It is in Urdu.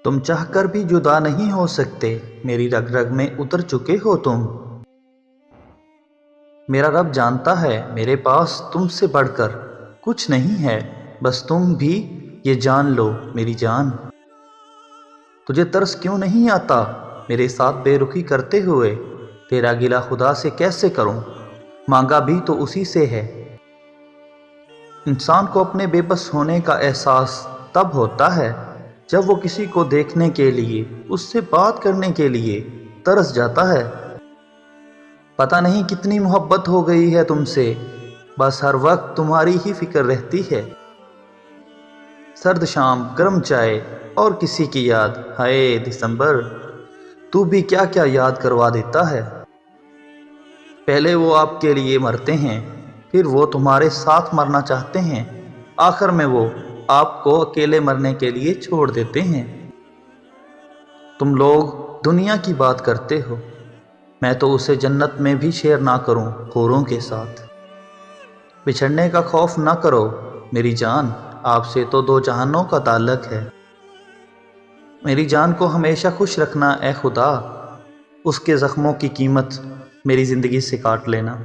تم چاہ کر بھی جدا نہیں ہو سکتے، میری رگ رگ میں اتر چکے ہو تم۔ میرا رب جانتا ہے میرے پاس تم سے بڑھ کر کچھ نہیں ہے، بس تم بھی یہ جان لو میری جان۔ تجھے ترس کیوں نہیں آتا میرے ساتھ بے رخی کرتے ہوئے؟ تیرا گلہ خدا سے کیسے کروں، مانگا بھی تو اسی سے ہے۔ انسان کو اپنے بے بس ہونے کا احساس تب ہوتا ہے جب وہ کسی کو دیکھنے کے لیے، اس سے بات کرنے کے لیے ترس جاتا ہے۔ پتہ نہیں کتنی محبت ہو گئی ہے تم سے، بس ہر وقت تمہاری ہی فکر رہتی ہے۔ سرد شام، گرم چائے اور کسی کی یاد، ہائے دسمبر تو بھی کیا کیا یاد کروا دیتا ہے۔ پہلے وہ آپ کے لیے مرتے ہیں، پھر وہ تمہارے ساتھ مرنا چاہتے ہیں، آخر میں وہ آپ کو اکیلے مرنے کے لیے چھوڑ دیتے ہیں۔ تم لوگ دنیا کی بات کرتے ہو، میں تو اسے جنت میں بھی شیئر نہ کروں حوروں کے ساتھ۔ بچھڑنے کا خوف نہ کرو میری جان، آپ سے تو دو جہانوں کا تعلق ہے۔ میری جان کو ہمیشہ خوش رکھنا اے خدا، اس کے زخموں کی قیمت میری زندگی سے کاٹ لینا۔